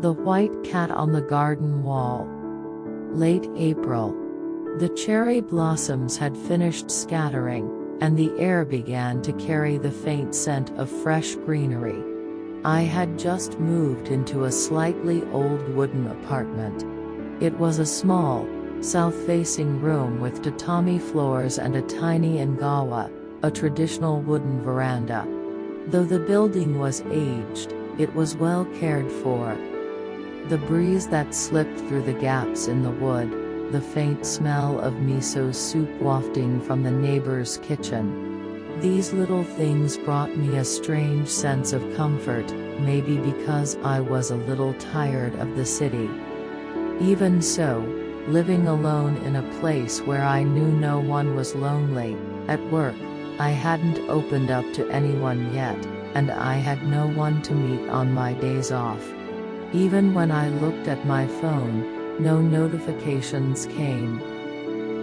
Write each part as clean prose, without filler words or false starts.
The white cat on the garden wall. Late April. The cherry blossoms had finished scattering, and the air began to carry the faint scent of fresh greenery. I had just moved into a slightly old wooden apartment. It was a small, south-facing room with tatami floors and a tiny engawa, a traditional wooden veranda. Though the building was aged, it was well cared for. The breeze that slipped through the gaps in the wood, the faint smell of miso soup wafting from the neighbor's kitchen. These little things brought me a strange sense of comfort, maybe because I was a little tired of the city. Even so, living alone in a place where I knew no one was lonely, at work, I hadn't opened up to anyone yet, and I had no one to meet on my days off. Even when I looked at my phone, no notifications came.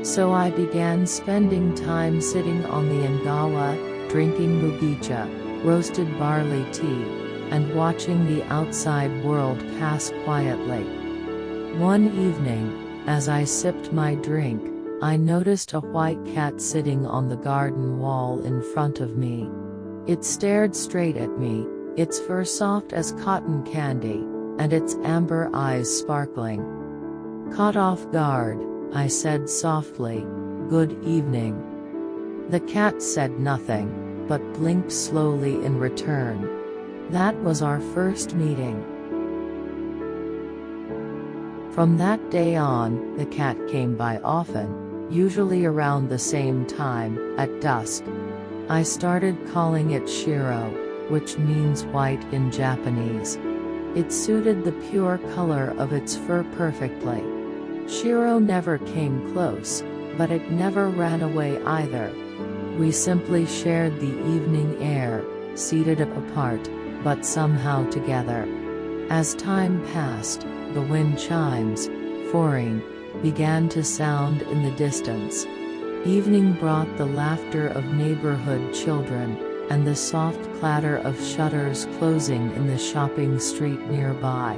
So I began spending time sitting on the engawa, drinking mugicha, roasted barley tea, and watching the outside world pass quietly. One evening, as I sipped my drink, I noticed a white cat sitting on the garden wall in front of me. It stared straight at me, its fur soft as cotton candy, and its amber eyes sparkling. Caught off guard, I said softly, "Good evening." The cat said nothing, but blinked slowly in return. That was our first meeting. From that day on, the cat came by often, usually around the same time, at dusk. I started calling it Shiro, which means white in Japanese. It suited the pure color of its fur perfectly. Shiro never came close, but it never ran away either. We simply shared the evening air, seated apart, but somehow together. As time passed, the wind chimes, foreign, began to sound in the distance. Evening brought the laughter of neighborhood children, and the soft clatter of shutters closing in the shopping street nearby.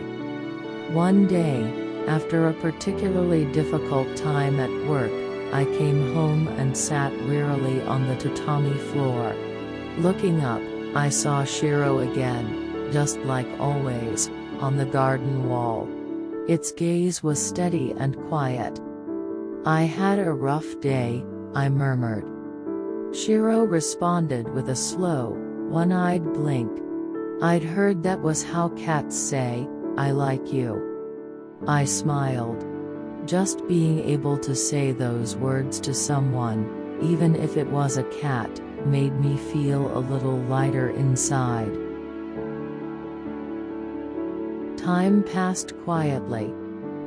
One day, after a particularly difficult time at work, I came home and sat wearily on the tatami floor. Looking up, I saw Shiro again, just like always, on the garden wall. Its gaze was steady and quiet. "I had a rough day," I murmured. Shiro responded with a slow, one-eyed blink. "I'd heard that was how cats say, 'I like you.'" I smiled. Just being able to say those words to someone, even if it was a cat, made me feel a little lighter inside. Time passed quietly.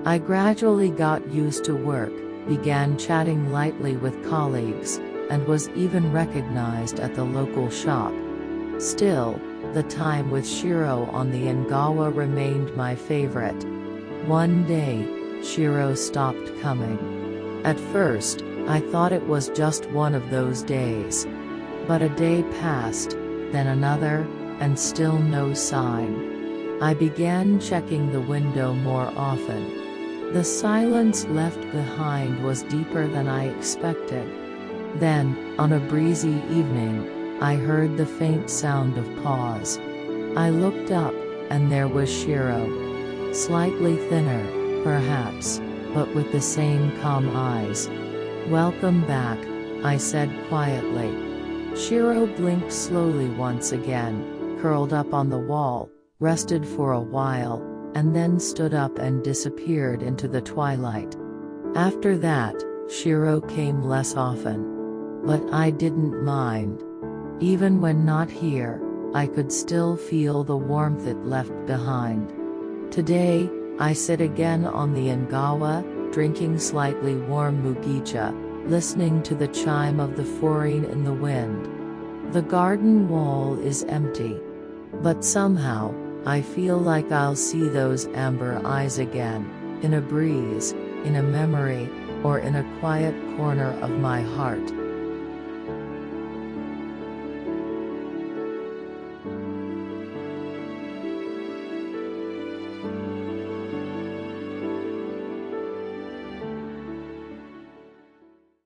I gradually got used to work, began chatting lightly with colleagues, and was even recognized at the local shop. Still, the time with Shiro on the engawa remained my favorite. One day, Shiro stopped coming. At first, I thought it was just one of those days. But a day passed, then another, and still no sign. I began checking the window more often. The silence left behind was deeper than I expected. Then, on a breezy evening, I heard the faint sound of paws. I looked up, and there was Shiro. Slightly thinner, perhaps, but with the same calm eyes. "Welcome back," I said quietly. Shiro blinked slowly once again, curled up on the wall, rested for a while, and then stood up and disappeared into the twilight. After that, Shiro came less often. But I didn't mind. Even when not here, I could still feel the warmth it left behind. Today, I sit again on the engawa, drinking slightly warm mugicha, listening to the chime of the foreign in the wind. The garden wall is empty. But somehow, I feel like I'll see those amber eyes again, in a breeze, in a memory, or in a quiet corner of my heart.